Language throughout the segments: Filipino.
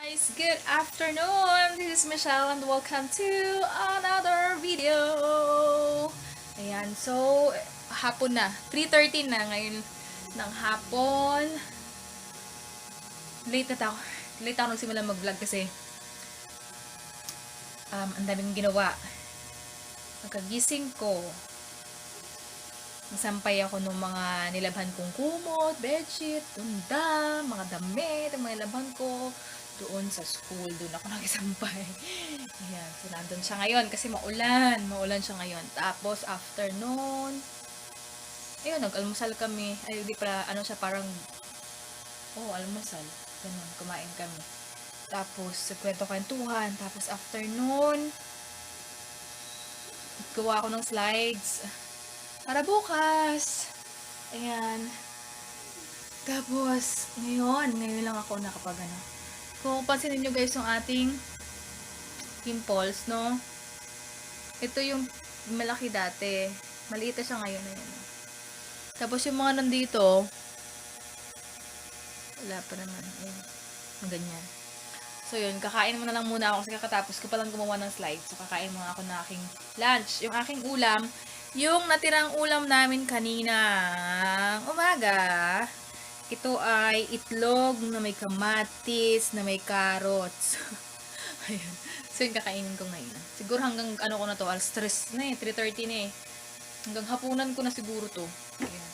Guys, good afternoon! This is Michelle and welcome to another video! Ayan, so hapon na. 3:30 na ngayon ng hapon. Late ako nagsimula mag-vlog kasi ang daming ginawa. Pagkagising ko, nasampay ako ng mga nilabhan kong kumot, bedsheet, tunda, mga damit, ang mga nilabhan ko. Doon sa school, doon ako nagisampay. Ayan, so nandun siya ngayon kasi maulan siya ngayon. Tapos afternoon, ayun, nag-almusal kami. Ay, di pala, ano siya, parang, almusal. Ganun, kumain kami. Tapos, kwento-kwentuhan. Tapos afternoon, gawa ako ng slides. Para bukas. Ayan. Tapos, ngayon lang ako nakapag ano. Kung pansinin nyo guys yung ating pimples, no? Ito yung malaki dati. Maliit na siya ngayon. Ayan. Tapos yung mga nandito, wala pa naman. Ayan. Ganyan. So yun, kakain mo na lang muna ako kasi kakatapos ko palang gumawa ng slides. So kakain muna ako ng aking lunch. Yung aking ulam, yung natirang ulam namin kaninang umaga. Ito ay itlog na may kamatis, na may carrots. Ayan. So, yung kakainin ko ngayon. Siguro hanggang ano ko na to, stress na 3:30 na Hanggang hapunan ko na siguro to. Ayan.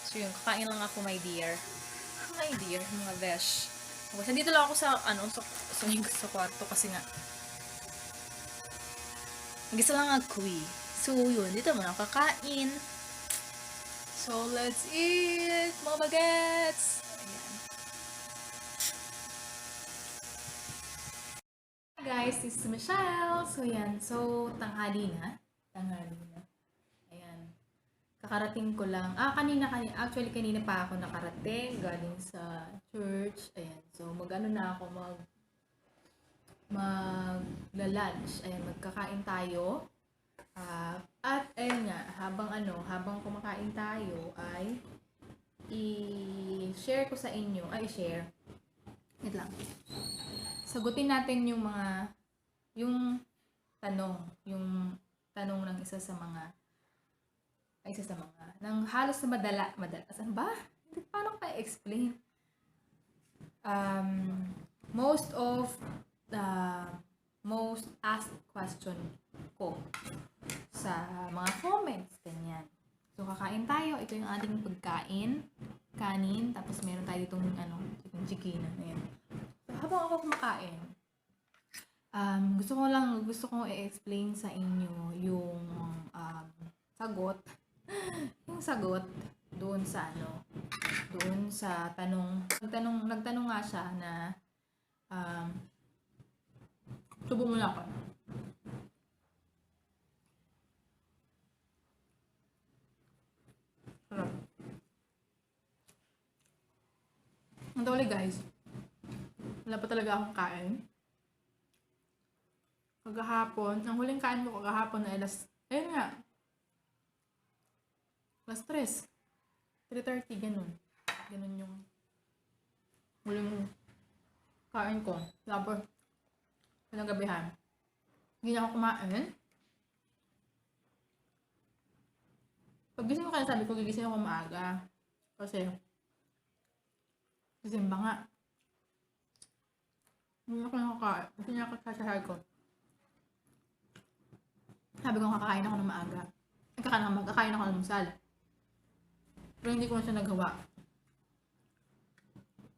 So, yun, kakain lang ako, my dear. My dear, mga besh. Okay, dito lang ako sa sa kwarto kasi nga, nag-isa lang ako eh. So, yun, dito muna ako kakain. So, let's eat, mga bagets! Ayan. Hi guys, this is Michelle. So, yan. So, tanghali na. Ayan. Kakarating ko lang. Actually, kanina pa ako nakarating. Galing sa church. Ayan. So, na ako, magla-lunch. Ayan, magkakain tayo. At ayun nga, habang kumakain tayo ay i-share ko sa inyo, wait lang. Sagutin natin yung tanong ng isa sa mga ng halos na saan ba? Hindi paano pa explain. Most of the most asked question ko sa mga comments, ganyan. So, kakain tayo. Ito yung ating pagkain. Kanin. Tapos, meron tayo ditong, chicken. Ayan. So, habang ako kumakain, gusto kong i-explain sa inyo yung sagot. Yung sagot doon sa tanong. Nagtanong nga siya na, subo muna ako. Ang dali guys, wala pa talaga akong kain. Kagahapon, ang huling kain ko kagahapon na alas 3, 3:30, ganun. Ganun yung huling kain ko. Tapos, pinagabihan. Hindi na ako kumain. Pagising ko kaya sabi ko, gigising ako maaga. Kasi nga. Hindi ako nakakain. Kasi nakakasahay ko. Sabi ko, kakain ako ng maaga. Kakain ako ng almusal. Pero hindi ko na siya nagawa.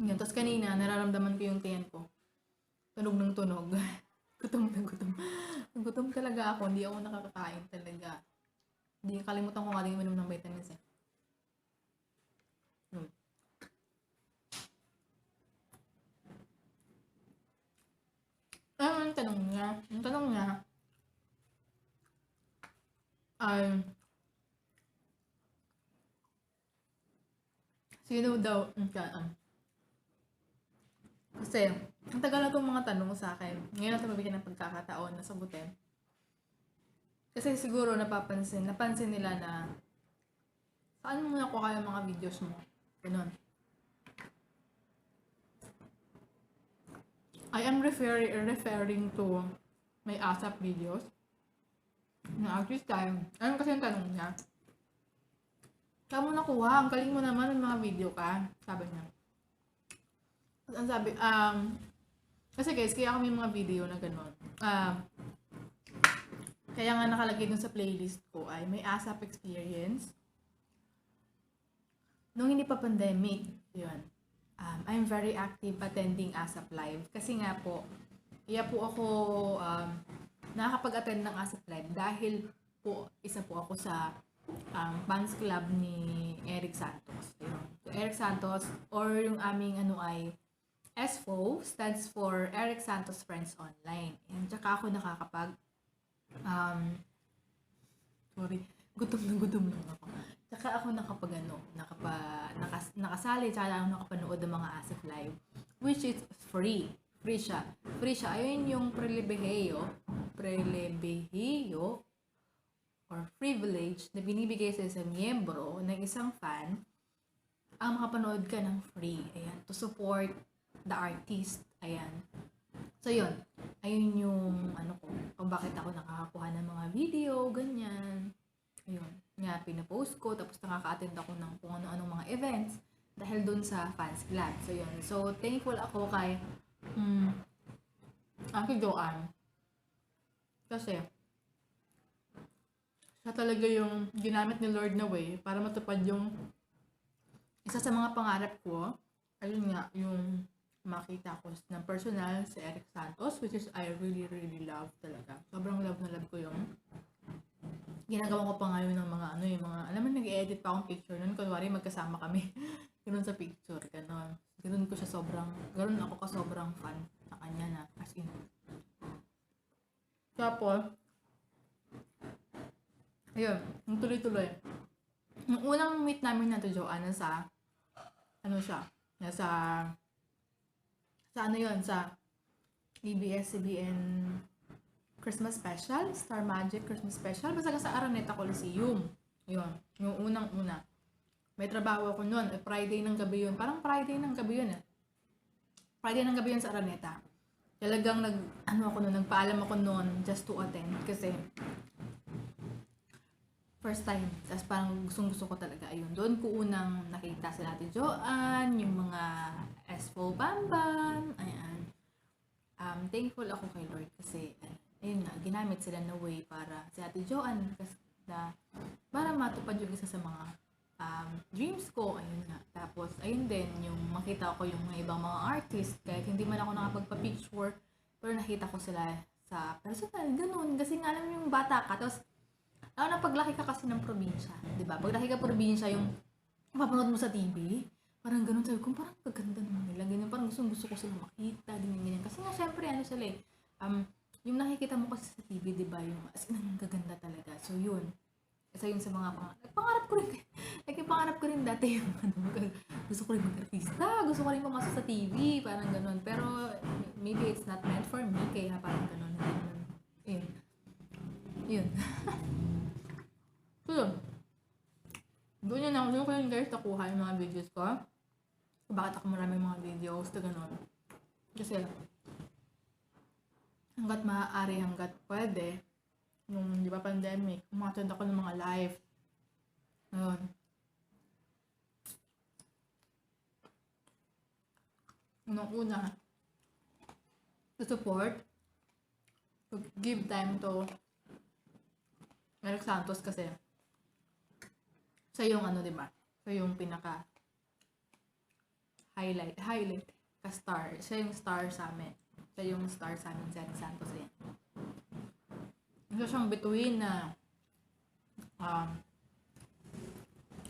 Yun. Tapos kanina, nararamdaman ko yung tiyan ko. Tunog ng tunog. Gutom na gutom. Gutom talaga ako. Hindi ako nakakakain talaga. Hindi, kalimutan ko nga din uminom ng vitamins . Ang tanong niya ay, sino daw ang saan? Kasi, ang tagal na itong mga tanong sa akin. Ngayon natin mabigyan ng pagkakataon na sagutin. Kasi siguro napansin nila na saan mo nakuha yung mga videos mo? Ganun. I am referring to may ASAP videos na at this time. Ano kasi yung tanong niya? Saan mo nakuha? Ang galing mo naman ng mga video ka. Sabi niya. Ang sabi, kasi guys, kaya ako may mga video na gano'n. Kaya nga nakalagay dun sa playlist ko ay may ASAP experience. Nung hindi pa pandemic, yun. I'm very active attending ASAP Live. Kasi nga po, po ako nakakapag-attend ng ASAP Live dahil po, isa po ako sa fans club ni Eric Santos. Yun. So, Eric Santos, or yung aming ay SFO, stands for Eric Santos Friends Online. And tsaka ako nakakapag gutom lang ako. Tsaka ako nakasali, tsaka ako nakapanood ng mga ASAP Live, which is free. Free siya. Ayun yung pribilehiyo or privilege na binibigay sa isang miyembro ng isang fan ang makapanood ka ng free. Ayan. To support the artist. Ayan. So, yun. Ayun yung kung bakit ako nakakakuha ng mga video, ganyan. Ayun. Nga, pinapost ko, tapos nakaka-attend ako ng kung ano-anong mga events dahil dun sa fans club. So, yun. So, thankful ako kay Auntie Joanne. Kasi, siya talaga yung ginamit ni Lord na way para matupad yung isa sa mga pangarap ko. Ayun nga, yung makita ko ng personal si Eric Santos, which is I really, really love talaga. Sobrang love na love ko yung ginagawa ko pa ngayon ng mga yung mga, alam mo, nag-edit pa akong picture nun, kunwari magkasama kami. Ganun sa picture, ganun. Ganun ako ka sobrang fan sa kanya na, as in. Tapos, ayun, yung tuloy-tuloy. Yung unang meet namin na to Joanne, nasa ABS-CBN Christmas Special, Star Magic Christmas Special, basta sa Araneta Coliseum. Yun, yung unang-una. May trabaho ako noon, Friday ng gabi yun. Parang Friday ng gabi yun eh. Friday ng gabi yun sa Araneta. Talagang nagpaalam ako noon just to attend kasi first time. Tapos parang gustong-gusto ko talaga. Ayun, doon ko unang nakita si Ate Joanne, yung mga SFO Bambam. Ayan. Thankful ako kay Lord kasi ayun nga, ginamit sila na way para si Ate Joanne para matupad yung isa sa mga dreams ko. Ayun nga. Tapos, ayun din, yung makita ko yung mga ibang mga artist, kahit hindi man ako nakapagpa-picture, pero nakita ko sila sa personal, ganun. Kasi nga, alam mo yung bata ka, tapos na paglaki ka kasi ng probinsya, di ba? Paglaki ka probinsya, yung mapapanood mo sa TV, parang ganun, sabi ko, parang kaganda naman nila, ganyan, parang gusto ko sila makita, ganyan. Kasi nga, syempre, sila yung nakikita mo kasi sa TV, di ba, yung as in, ang gaganda talaga. So, yun. Isa yun sa mga pangarap ko rin. Pangarap ko rin dati yung gusto ko rin mag-artista, gusto ko rin pumasok sa TV, parang ganun. Pero, maybe it's not meant for me, kaya parang ganun. Yun. So, doon ko yun guys, nakuha yung mga videos ko. Bakit ako maraming mga videos na ganun. Kasi, hanggat maaari, hanggat pwede, nung di ba pandemic, umatend ako ng mga live. Ayun. Unang-una, to support, to give time to Eric Santos kasi sa yung diba? Sa yung pinaka highlight ka star. Siya yung star sa amin. Siya yung star sa amin si Eric Santos eh. Isa siyang bituin na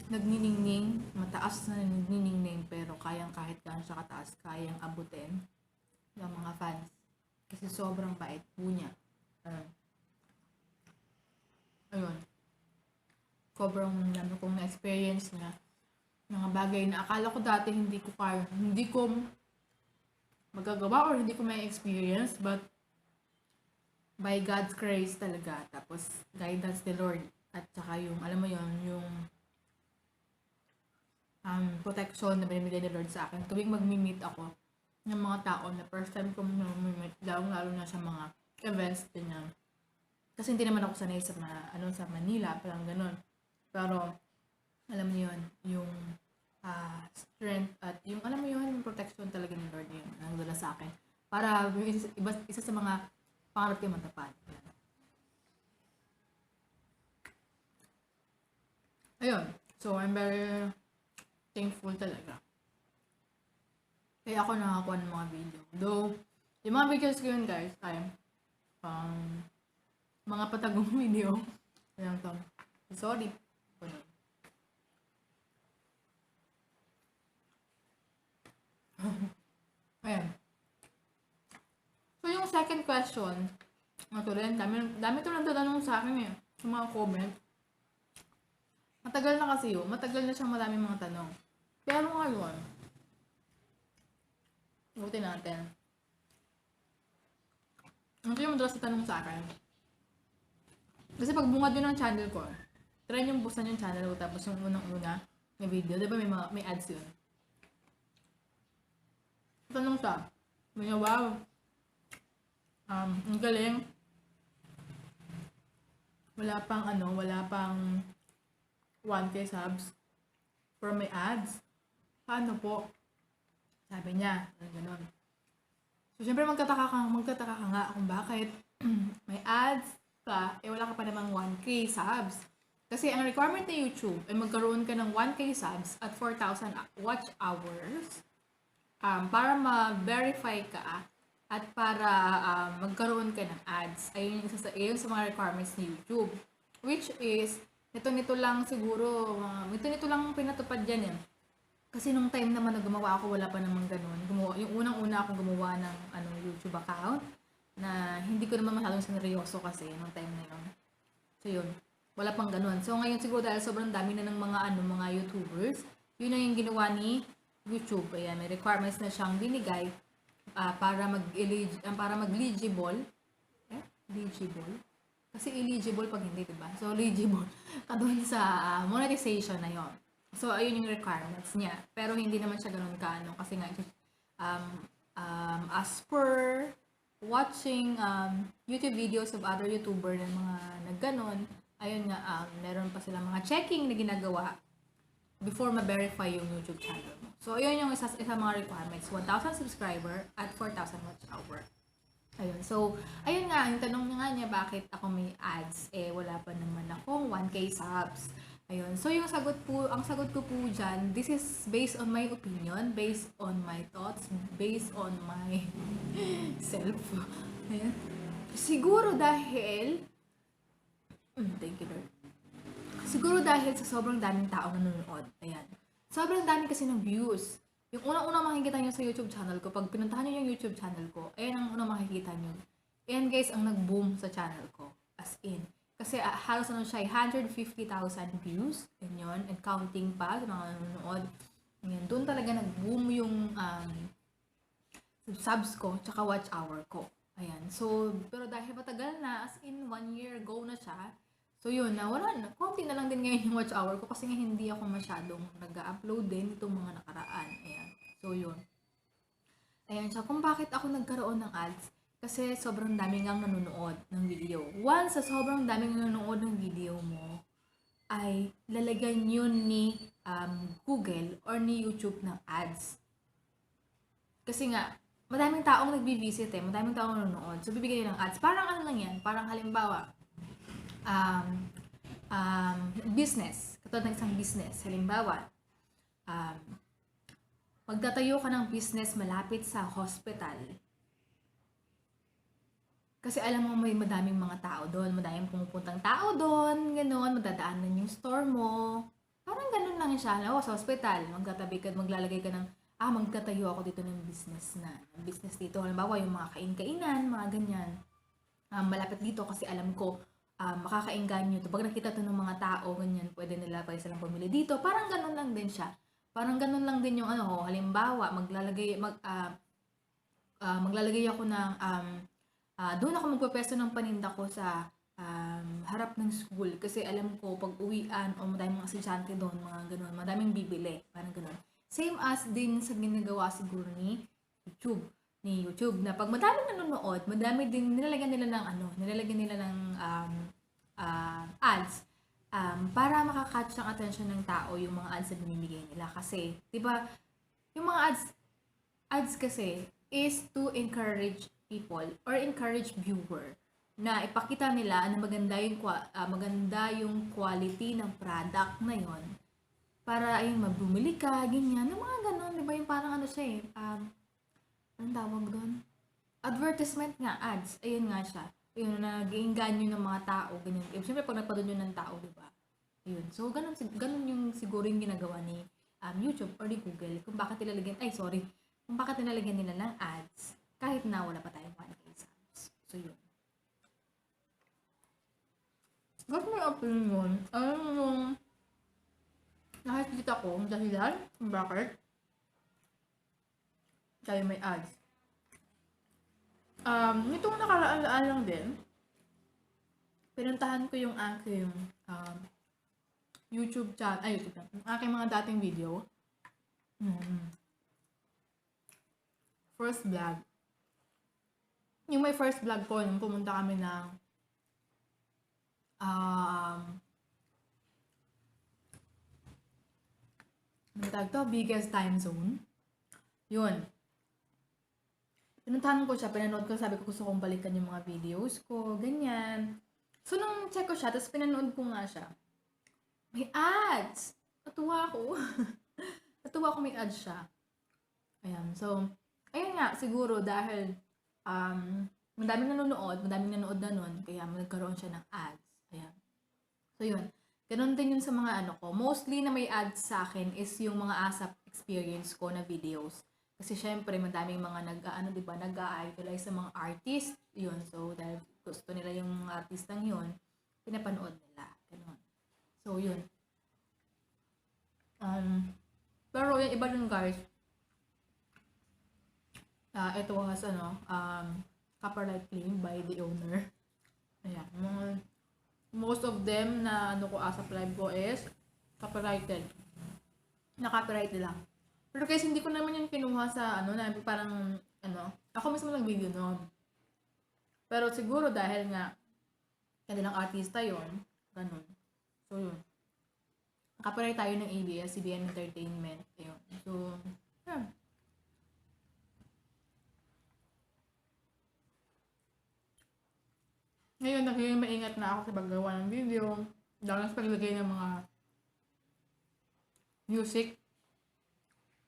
nagniningning, mataas na nagniningning, pero kahit gaano siya kataas, kayang abutin ng mga fans. Kasi sobrang bait po niya. Ayun. Sobrang dami kong na-experience niya. Mga bagay na akala ko dati hindi ko magagawa or hindi ko may experience, but by God's grace talaga. Tapos, guidance ni Lord. At saka yung, alam mo yun, yung protection na binibigay ni Lord sa akin. Tuwing mag-meet ako ng mga tao na first time ko lalo na sa mga events din yan. Kasi hindi naman ako sanay sa sa Manila, parang ganun. Pero alam niyo yun, yung strength at yung alam mo yun, yung protection talaga ni Lord yun, ang dala sa akin. Para yung isa sa mga pangarap ko matapad. Ayun. So, I'm very thankful talaga. Kaya ako nakakuha ng mga video. Though, yung mga videos ko yun guys, ay mga patagong video. Ayan to. Sorry. Ayan. So, yung second question, ito rin, dami ito nang tatanong sa akin eh, sa mga comment. Matagal na kasi yun, matagal na siyang maraming mga tanong. Pero ngayon, buti natin. Ito yung madalas na tanong sa akin. Kasi pag bungad yun ng channel ko, try nyo buksan yung channel ko, tapos yung unang-una na video, di ba may ads yun? Tanong siya, wow, ang galing. Wala pang 1K subs for my ads. Paano po? Sabi niya, gano'n. So, syempre magtataka ka nga kung bakit may ads ka, wala ka pa namang 1K subs. Kasi ang requirement ng YouTube ay magkaroon ka ng 1K subs at 4,000 watch hours para ma-verify ka at para magkaroon ka ng ads. Ayun yung sa mga requirements ni YouTube. Which is, nito lang siguro, nito lang pinatupad yan eh. Kasi nung time naman na gumawa ako, wala pa namang ganun. Yung unang-una akong gumawa ng YouTube account na hindi ko naman masyadong sineryoso kasi nung time na yun. So yun, wala pang ganun. So ngayon siguro dahil sobrang dami na ng mga YouTubers, yun na yung ginawa ni YouTube. Ayan, may requirements na siyang binigay para mag-legible. Legible? Kasi eligible pag hindi, diba? So, eligible ka doon sa monetization na yon. So, ayun yung requirements niya. Pero hindi naman siya ganun kasi nga, as per watching YouTube videos of other YouTuber na mga nagganon, ayun nga, meron pa silang mga checking na ginagawa before ma-verify yung YouTube channel mo. So, ayun yung isa mga requirements. 1,000 subscriber at 4,000 watch hour. Ayun. So, ayun nga, yung tanong nga niya, bakit ako may ads? Wala pa naman akong 1K subs. Ayun. So, ang sagot ko po dyan, this is based on my opinion, based on my thoughts, based on my self. Ayun. Siguro dahil, thank you, Lord. Siguro dahil sa sobrang daming taong nanonood. Ayan. Sobrang dami kasi ng views. Yung unang-unang makikita nyo sa YouTube channel ko, pag pinuntahan nyo yung YouTube channel ko, ayan ang unang makikita nyo. Ayan guys, ang nag-boom sa channel ko. As in. Kasi halos siya, 150,000 views. Ganyan. And counting pa, yung mga nanonood. Ayan. Doon talaga nag-boom yung subs ko, tsaka watch hour ko. Ayan. So, pero dahil matagal na, as in 1 year ago na siya, so yun, wala na. Konti na lang din ngayon yung watch hour ko kasi nga hindi ako masyadong nag-upload din itong mga nakaraan. Ayan. So yun. Ayan siya. Kung bakit ako nagkaroon ng ads, kasi sobrang daming ngang nanonood ng video. Once sa sobrang daming nanonood ng video mo, ay lalagyan yun ni Google or ni YouTube ng ads. Kasi nga, madaming taong nagbi-visit madaming taong nanonood. So bibigyan ng ads. Parang ano lang yan, parang halimbawa, business, katulad ng isang business. Halimbawa, magtatayo ka ng business malapit sa hospital. Kasi alam mo may madaming mga tao doon, madaming pumupuntang tao doon, gano'n, madadaanan yung store mo. Parang ganun lang siya. Halimbawa sa hospital, maglalagay ka ng, magtatayo ako dito ng business dito. Halimbawa, yung mga kain-kainan, mga ganyan. Malapit dito kasi alam ko, makakainganyo to. Pag nakita to ng mga tao, ganyan, pwede silang pumili dito. Parang ganun lang din siya. Parang ganun lang din yung halimbawa, maglalagay ako ng, doon ako magpapwesto ng paninda ko sa harap ng school. Kasi alam ko, pag uwian, o madaming mga estudyante doon, mga ganun, madaming bibili. Parang ganun. Same as din sa ginagawa siguro ni YouTube. ni YouTube na pag madaming nanonood, madami din nilalagyan nila ng ads para makakatch ang attention ng tao yung mga ads na binibigay nila kasi 'di ba yung mga ads kasi is to encourage people or encourage viewer na ipakita nila na maganda yung quality ng product na yon para ayun magbumili ka ganyan yung mga ganon 'di ba yung parang ano siya anong tawag doon? Advertisement nga, ads. Ayun nga siya. Ayun, nag-iinganyo ng mga tao, ganyan. Siyempre, pag napanood yun ng tao, di ba? Ayun. So, ganun yung siguro yung ginagawa ni YouTube or ni Google. Kung bakit nilalagyan nila ng ads kahit na wala pa tayong 1K subs. So, yun. What's my opinion? Ano yung nakikita ko ang dahilan kung bakit tayo may ads. Nitong nakaraan lang din, pinuntahan ko yung aking YouTube channel, yung aking mga dating video. First vlog. Yung may first vlog ko, nung pumunta kami ng biggest time zone. Yun. Pinuntahan ko siya, pinanood ko, sabi ko gusto kong balikan yung mga videos ko, ganyan. So, nung check ko siya, tapos pinanood ko nga siya, may ads! Natuwa ako. Natuwa ako may ads siya. Ayan, so, ayun nga, siguro dahil madaming nanonood na nun, kaya nagkaroon siya ng ads. Ayan. So, yun. Ganun din yun sa mga ko. Mostly na may ads sa akin is yung mga ASAP experience ko na videos. Kasi syempre, madaming mga nag-idolize sa mga artist. Yun. So, dahil gusto nila yung mga artistang yun, pinapanood nila. Ganun. So, yun. Pero yung iba dun guys, ito was copyright claim by the owner. Ayan. Most of them na ASAP live ko is copyrighted. Na-copyright nila. Pero kasi hindi ko naman yung kinuha sa na parang ako mismo nag-video no. Pero siguro dahil nga kanilang artista yon, ganun. So yun. Copyright tayo ng ABS-CBN Entertainment. Ayun. So, yeah. Ngayon, naging maingat na ako sa paggawa ng video. Lalo sa paglagay ng mga music.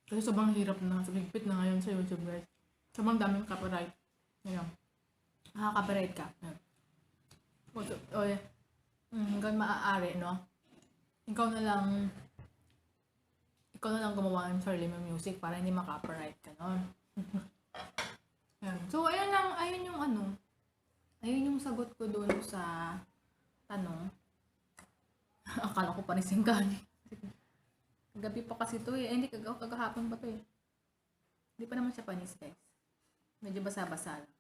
Kasi sobrang hirap na, ligpit na ngayon sa YouTube guys. Sobrang daming copyright. Ngayon. Copyright ka. Hanggang maaari, no? Ikaw na lang gumawa ng sarili mong music para hindi ma-copyright ka, no? Yan. So, ayun yung sagot ko doon sa tanong. Akala ko panising kani. Gabi pa kasi to hindi kagahapon pa to Hindi pa naman siya panis guys. Medyo basa-basa lang.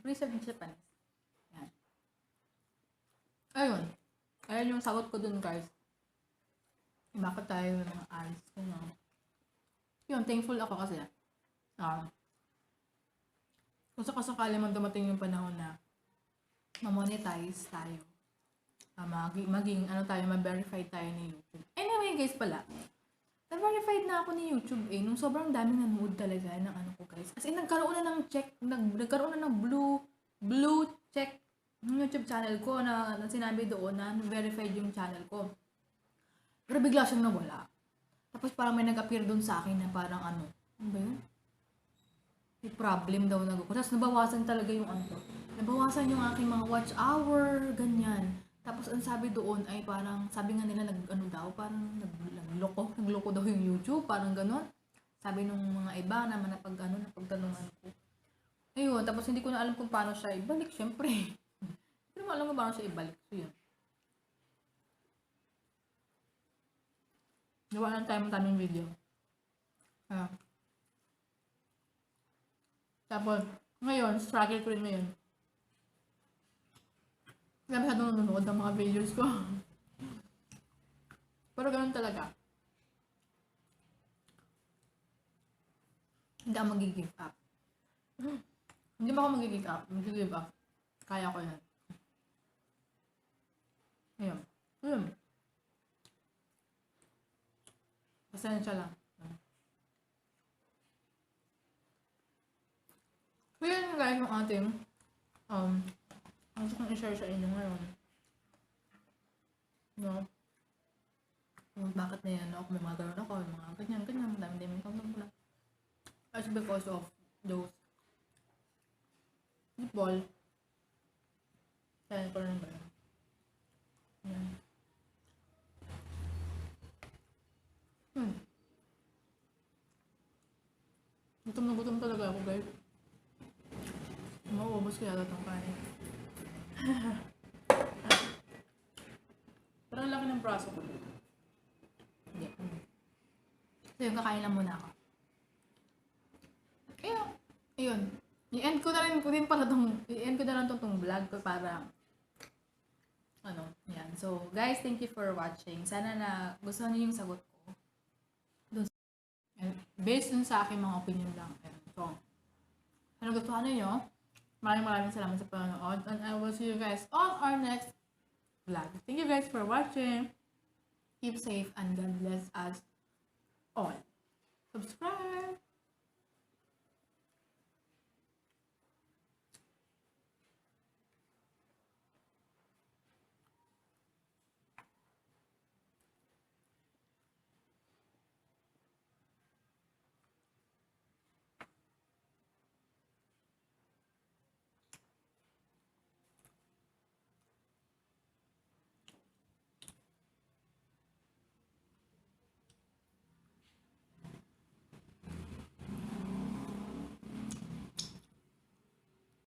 Preserve siya panis. Yan. Ayun yung sagot ko dun guys. Bakit tayo ng mga ads? Yun, thankful ako kasi kung sakasakali man dumating yung panahon na ma-monetize tayo. Maging ma-verified tayo ni YouTube. Anyway guys pala, na-verified na ako ni YouTube nung sobrang daming nanood talaga ng ko guys. As in, nagkaroon na ng blue check ng YouTube channel ko na sinabi doon na verified yung channel ko. Pero bigla siyang nawala. Tapos parang may nag-appear doon sa akin na parang ano ba yun? May problem daw Tapos nabawasan talaga yung nabawasan yung aking mga watch hour, ganyan. Tapos ang sabi doon ay parang, sabi nga nila parang nagloko daw yung YouTube, parang gano'n. Sabi nung mga iba na napagtanungan ko. Ayun, tapos hindi ko na alam kung paano siya ibalik, syempre. Hindi ko alam kung paano siya ibalik. So yun. Gawa lang tayo mataming video. Tapos, ngayon, struggle ko rin ngayon. Kaya masyadong nanonood ng mga videos ko. Pero ganun talaga. Hindi ako mag-give up. Hindi ba ako mag-give up? Mag-give up. Kaya ko yan. Ayun. Ayun. Pasensya lang. So yun guys, yung ating ang gusto kong i-share sa inyo ngayon. No? Kung bakit na yan, no? Kung may mga gano'n ako, mga ganyan, dami-dami kang pula. That's because of those people. Kaya ko rin ba yun? Yan. Gutom na gutom talaga ako guys. Mauubos kaya itong kanin. Pero ang laki ng braso ko. Hindi. So yun, kakain lang muna ako. Kaya, ayun. I-end ko na lang tong vlog ko para yan. So, guys, thank you for watching. Sana na gusto niyo yung sagot ko. Based dun sa aking mga opinion lang. So, ano gustuhan niyo? Maraming salamat sa panonood. And I will see you guys on our next vlog. Thank you guys for watching. Keep safe and God bless us all. Subscribe!